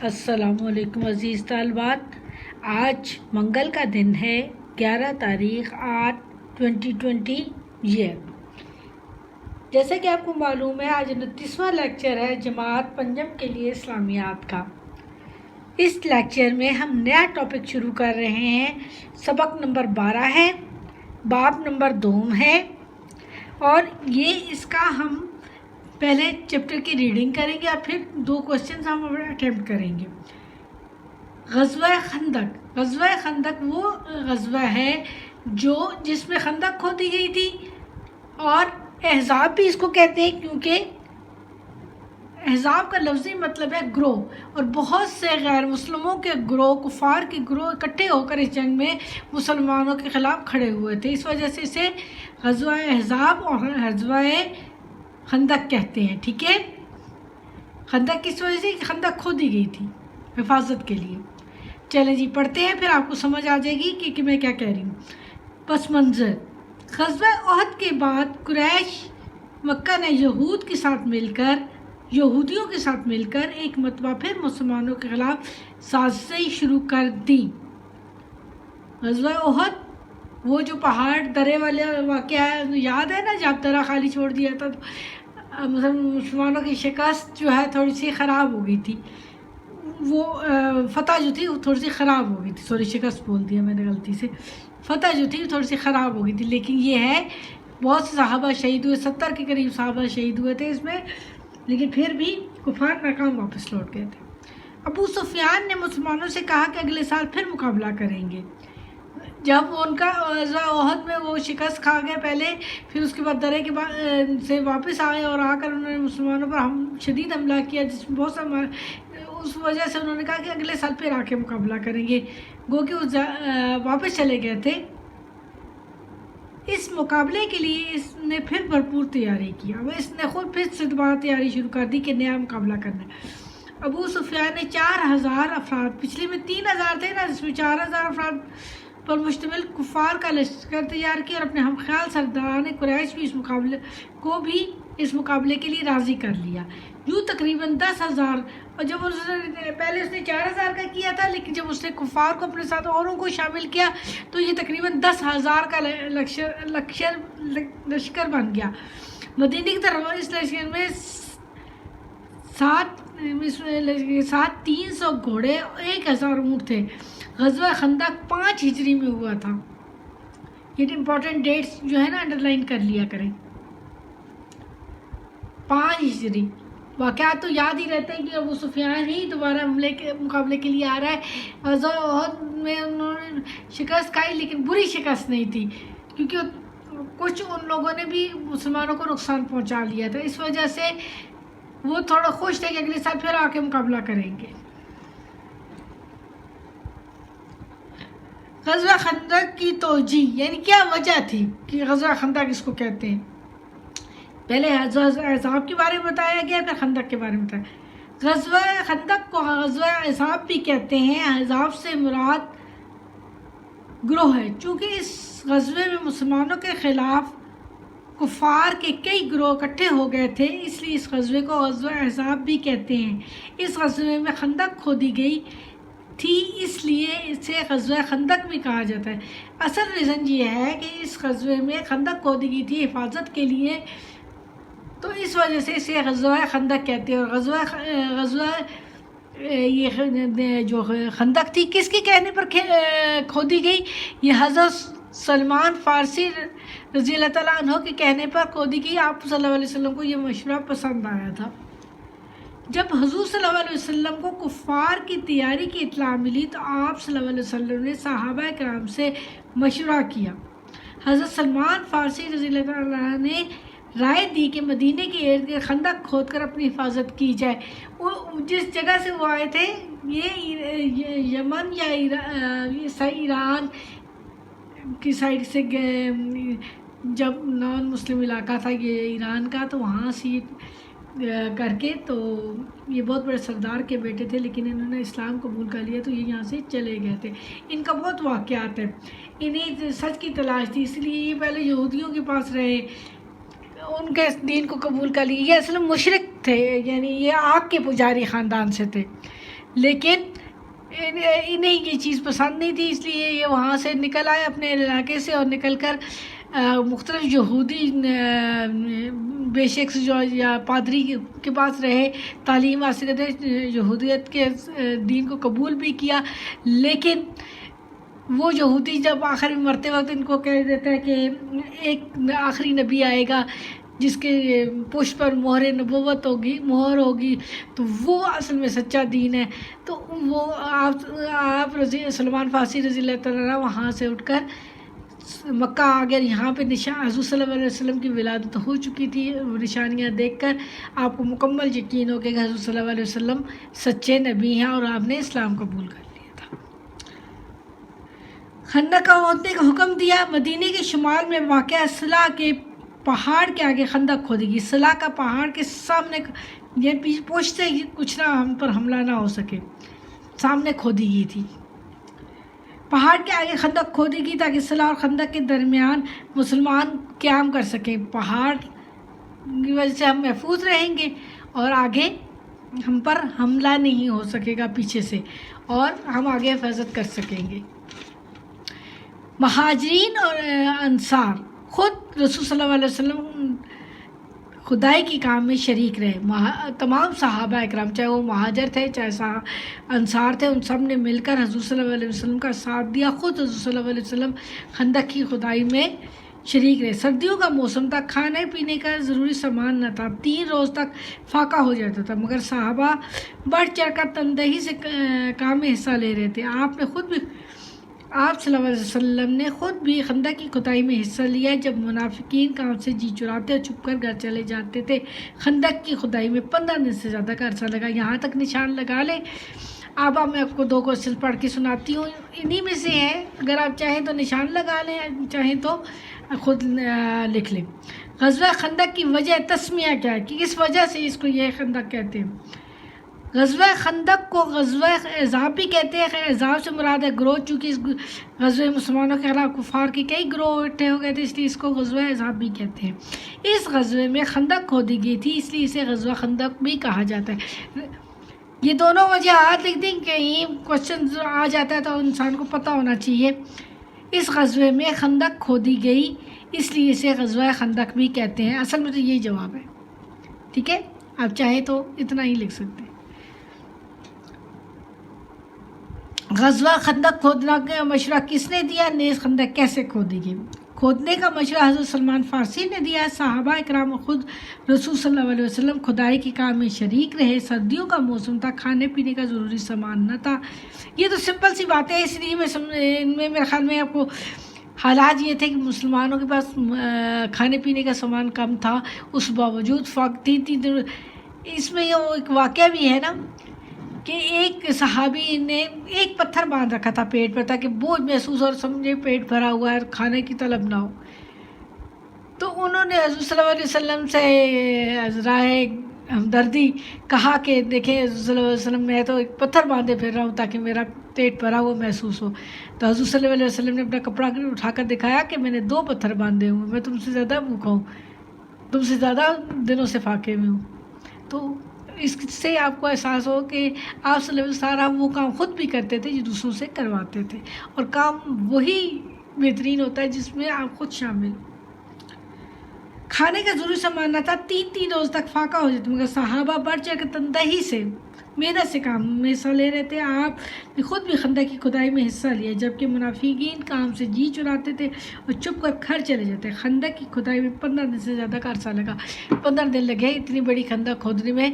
السلام علیکم عزیز طالبات، آج منگل کا دن ہے 11 تاریخ 8/2020 یہ جیسا کہ آپ کو معلوم ہے آج 29واں لیکچر ہے جماعت پنجم کے لیے اسلامیات کا۔ اس لیکچر میں ہم نیا ٹاپک شروع کر رہے ہیں۔ سبق نمبر 12 ہے، باب نمبر 2 ہے، اور یہ اس کا ہم پہلے چیپٹر کی ریڈنگ کریں گے اور پھر 2 کوسچنز ہم اٹیمپٹ کریں گے۔ غزوہ خندق وہ غزوہ ہے جس میں خندق کھودی گئی تھی، اور احزاب بھی اس کو کہتے ہیں کیونکہ احزاب کا لفظی مطلب ہے گروہ، اور بہت سے غیر مسلموں کے گروہ، کفار کے گروہ اکٹھے ہو کر اس جنگ میں مسلمانوں کے خلاف کھڑے ہوئے تھے۔ اس وجہ سے اسے غزوہ احزاب اور غزوہ خندق کہتے ہیں، ٹھیک ہے۔ خندق کس وجہ سے؟ خندق کھودی گئی تھی حفاظت کے لیے۔ چلیں جی پڑھتے ہیں، پھر آپ کو سمجھ آ جائے گی کہ میں کیا کہہ رہی ہوں۔ پس منظر: غزوہ احد کے بعد قریش مکہ نے یہودیوں کے ساتھ مل کر ایک مرتبہ پھر مسلمانوں کے خلاف سازشیں شروع کر دی۔ غزوہ احد وہ جو پہاڑ درے والے واقعہ یاد ہے نا، جب درہ خالی چھوڑ دیا تھا تو مسلمانوں کی شکست جو ہے تھوڑی سی خراب ہو گئی تھی، وہ فتح جو تھی وہ تھوڑی سی خراب ہو گئی تھی، شکست بول دیا میں نے غلطی سے، فتح جو تھی وہ تھوڑی سی خراب ہو گئی تھی، لیکن یہ ہے بہت سے صحابہ شہید ہوئے، 70 کے قریب صحابہ شہید ہوئے تھے اس میں، لیکن پھر بھی کفار ناکام واپس لوٹ گئے تھے۔ ابو سفیان نے مسلمانوں سے کہا کہ اگلے سال پھر مقابلہ کریں گے۔ جب ان کا غزوہ احد میں وہ شکست کھا گئے پہلے، پھر اس کے بعد درے کے بعد سے واپس آئے اور آ کر انہوں نے مسلمانوں پر شدید حملہ کیا، جس میں بہت سا اس وجہ سے انہوں نے کہا کہ اگلے سال پھر آ کے مقابلہ کریں گے، گو کہ واپس چلے گئے تھے۔ اس مقابلے کے لیے اس نے پھر بھرپور تیاری کی، اب اس نے خود پھر سے دوبارہ تیاری شروع کر دی کہ نیا مقابلہ کرنا ہے۔ ابو سفیان نے 4000 افراد، پچھلے میں 3000 تھے نا، اس میں 4000 افراد پر مشتمل کفار کا لشکر تیار کیا، اور اپنے ہم خیال سرداران قریش بھی اس مقابلے کے لیے راضی کر لیا۔ یوں تقریباً 10,000، اور جب پہلے اس نے 4000 کا کیا تھا، لیکن جب اس نے کفار کو اپنے ساتھ اوروں کو شامل کیا تو یہ تقریباً 10,000 کا لشکر بن گیا۔ مدینے کی طرف اس لشکر میں 300 گھوڑے اور 1000 اونٹ تھے۔ غزوہ خندق 5 ہجری میں ہوا تھا۔ یہ امپورٹنٹ ڈیٹس جو ہے نا انڈرلائن کر لیا کریں۔ 5 ہجری واقعات تو یاد ہی رہتے ہیں کہ ابو سفیان ہی دوبارہ مقابلے کے لیے آ رہا ہے۔ غزوہ احد میں انہوں نے شکست کھائی، لیکن بری شکست نہیں تھی، کیونکہ کچھ ان لوگوں نے بھی مسلمانوں کو نقصان پہنچا لیا تھا، اس وجہ سے وہ تھوڑا خوش تھے کہ اگلے سال پھر آ کے مقابلہ کریں گے۔ غزوہ خندق کی توجیہ، یعنی کیا وجہ تھی کہ غزوہ خندق اس کو کہتے ہیں۔ پہلے احزاب کے بارے میں بتایا گیا، پھر خندق کے بارے میں بتایا۔ غزوہ خندق کو غزوہ احزاب بھی کہتے ہیں۔ احزاب سے مراد گروہ ہے، چونکہ اس غزوے میں مسلمانوں کے خلاف کفار کے کئی گروہ اکٹھے ہو گئے تھے، اس لیے اس غزوے کو غزوہ احزاب بھی کہتے ہیں۔ اس غزوے میں خندق کھودی گئی تھی، اس لیے اسے غزوہ خندق بھی کہا جاتا ہے۔ اصل ریزن یہ ہے کہ اس غزوے میں خندق کھودی گئی تھی حفاظت کے لیے، تو اس وجہ سے اسے غزوہ خندق کہتے ہیں۔ اور غزوہ یہ جو خندق تھی کس کے کہنے پر کھودی گئی؟ یہ حضرت سلمان فارسی رضی اللہ تعالیٰ عنہ کے کہنے پر کھودی گئی۔ آپ صلی اللہ علیہ وسلم کو یہ مشورہ پسند آیا تھا۔ جب حضور صلی اللہ علیہ وسلم کو کفار کی تیاری کی اطلاع ملی تو آپ صلی اللہ علیہ وسلم نے صحابہ کرام سے مشورہ کیا۔ حضرت سلمان فارسی رضی اللہ تعالیٰ نے رائے دی کہ مدینے کے ارد گرد خندق کھود کر اپنی حفاظت کی جائے۔ وہ جس جگہ سے وہ آئے تھے، یہ یمن یا ایران کی سائڈ سے، جب نان مسلم علاقہ تھا یہ ایران کا، تو وہاں سے کر کے، تو یہ بہت بڑے سردار کے بیٹے تھے، لیکن انہوں نے اسلام قبول کر لیا تو یہ یہاں سے چلے گئے تھے۔ ان کا بہت واقعات ہیں، انہیں سچ کی تلاش تھی، اس لیے یہ پہلے یہودیوں کے پاس رہے، ان کے دین کو قبول کر لی۔ یہ اصل مشرک تھے، یعنی یہ آگ کے پجاری خاندان سے تھے۔ لیکن انہیں یہ چیز پسند نہیں تھی، اس لیے یہ وہاں سے نکل آئے اپنے علاقے سے، اور نکل کر مختلف یہودی بے شخص جو یا پادری کے پاس رہے، تعلیم حاصل کرتے، یہودیت کے دین کو قبول بھی کیا. لیکن وہ یہودی جب آخر میں مرتے وقت ان کو کہہ دیتا ہے کہ ایک آخری نبی آئے گا جس کے پشت پر مہر نبوت ہوگی، مہر ہوگی، تو وہ اصل میں سچا دین ہے. تو وہ آپ سلمان فارسی رضی اللہ تعالیٰ عنہ وہاں سے اٹھ کر مکہ آ گیا. یہاں پہ حضور صلی اللہ علیہ وسلم کی ولادت ہو چکی تھی. نشانیاں دیکھ کر آپ کو مکمل یقین ہو کہ حضور صلی اللہ علیہ وسلم سچے نبی ہیں اور آپ نے اسلام قبول کر لیا تھا. خندق کا کھودنے کا حکم دیا. مدینے کے شمال میں واقع صلاح کے پہاڑ کے آگے خندق کھودی گئی. صلاح کا پہاڑ کے سامنے، یہ پوچھتے کچھ نہ ہم پر حملہ نہ ہو سکے، سامنے کھودی گئی تھی. پہاڑ کے آگے خندق کھودی گئی تاکہ صلاح اور خندق کے درمیان مسلمان قیام کر سکیں. پہاڑ کی وجہ سے ہم محفوظ رہیں گے اور آگے ہم پر حملہ نہیں ہو سکے گا پیچھے سے، اور ہم آگے حفاظت کر سکیں گے. مہاجرین اور انصار خود رسول صلی اللہ علیہ وسلم خدائی کی کام میں شریک رہے. تمام صحابہ اکرام، چاہے وہ مہاجر تھے چاہے انصار تھے، ان سب نے مل کر حضور صلی اللہ علیہ وسلم کا ساتھ دیا. خود حضور صلی اللہ علیہ وسلم خندق کی خدائی میں شریک رہے. سردیوں کا موسم تھا، کھانے پینے کا ضروری سامان نہ تھا. 3 روز تک فاقہ ہو جاتا تھا، مگر صحابہ بڑھ چڑھ کر تندہی سے کام میں حصہ لے رہے تھے. آپ صلی اللہ علیہ وسلم نے خود بھی خندق کی کھدائی میں حصہ لیا. جب منافقین کام سے جی چراتے اور چھپ کر گھر چلے جاتے تھے. خندق کی کھدائی میں 15 دن سے زیادہ کا عرصہ لگا. یہاں تک نشان لگا لیں. اب میں آپ کو 2 کوشچن پڑھ کے سناتی ہوں، انہی میں سے ہے. اگر آپ چاہیں تو نشان لگا لیں، چاہیں تو خود لکھ لیں. غزوہ خندق کی وجہ تسمیہ کیا ہے، کہ کس وجہ سے اس کو یہ خندق کہتے ہیں. غزوہ خندق کو غزوہ احزاب بھی کہتے ہیں. احزاب سے مراد ہے گروہ، چونکہ اس غزوہ مسلمانوں کے خلاف کفار کے کئی گروہ اکٹھے ہو گئے تھے، اس لیے اس کو غزوہ احزاب بھی کہتے ہیں. اس غزوے میں خندق کھودی گئی تھی، اس لیے اسے غزوہ خندق بھی کہا جاتا ہے. یہ دونوں وجوہات لکھ دیں، کہیں کوشچن آ جاتا ہے تو انسان کو پتہ ہونا چاہیے. اس غزوے میں خندق کھودی گئی، اس لیے اسے غزوہ خندق بھی کہتے ہیں. اصل میں تو یہی جواب ہے. ٹھیک ہے، آپ چاہیں تو اتنا ہی لکھ سکتے ہیں. غزوہ خندق کھودنا کا مشورہ کس نے دیا؟ نیز خندق کیسے کھودی گئی؟ کھودنے کا مشورہ حضرت سلمان فارسی نے دیا. صحابہ اکرام خود رسول صلی اللہ علیہ وسلم کھدائی کے کام میں شریک رہے. سردیوں کا موسم تھا، کھانے پینے کا ضروری سامان نہ تھا. یہ تو سمپل سی بات ہے، اس لیے ان میں میرے خیال میں آپ کو حالات یہ تھے کہ مسلمانوں کے پاس کھانے پینے کا سامان کم تھا، اس باوجود فاقہ تھی. اس میں یہ ایک واقعہ بھی ہے نا کہ ایک صحابی نے ایک پتھر باندھ رکھا تھا پیٹ پر تاکہ بوجھ محسوس اور سمجھے پیٹ بھرا ہوا ہے اور کھانے کی طلب نہ ہو. تو انہوں نے حضور صلی اللہ علیہ وسلم سے راہ ہمدردی کہا کہ دیکھیں حضور صلی اللہ علیہ وسلم، میں تو ایک پتھر باندھے پھر رہا ہوں تاکہ میرا پیٹ بھرا ہوا محسوس ہو. تو حضور صلی اللہ علیہ وسلم نے اپنا کپڑا اٹھا کر دکھایا کہ میں نے 2 پتھر باندھے ہوئے، میں تم سے زیادہ بھوکا ہوں، تم سے زیادہ دنوں سے فاقے میں ہوں. تو اس سے آپ کو احساس ہو کہ آپ صلی اللہ علیہ وسلم وہ کام خود بھی کرتے تھے جو دوسروں سے کرواتے تھے، اور کام وہی بہترین ہوتا ہے جس میں آپ خود شامل. کھانے کا ضروری سامان نہ تھا، 3 روز تک فاقہ ہو جاتا، مگر صحابہ بڑھ چڑھ کر تندہی سے محنت سے کام میں حصہ لے رہے تھے. آپ نے خود بھی خندق کی کھدائی میں حصہ لیا، جبکہ منافقین کام سے جی چراتے تھے اور چھپ کر گھر چلے جاتے. خندق کی کھدائی میں 15 دن سے زیادہ کا عرصہ لگا. 15 دن لگے اتنی بڑی خندق کھودنے میں.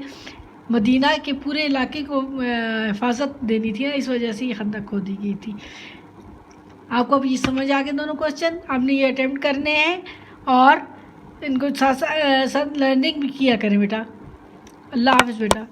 مدینہ کے پورے علاقے کو حفاظت دینی تھی، اس وجہ سے یہ خندق کھودی گئی تھی. آپ کو اب یہ سمجھ آ گئے دونوں کوشچن. آپ نے یہ اٹیمپٹ کرنے ہیں اور ان کو ساتھ لرننگ بھی کیا کریں بیٹا. اللہ حافظ بیٹا.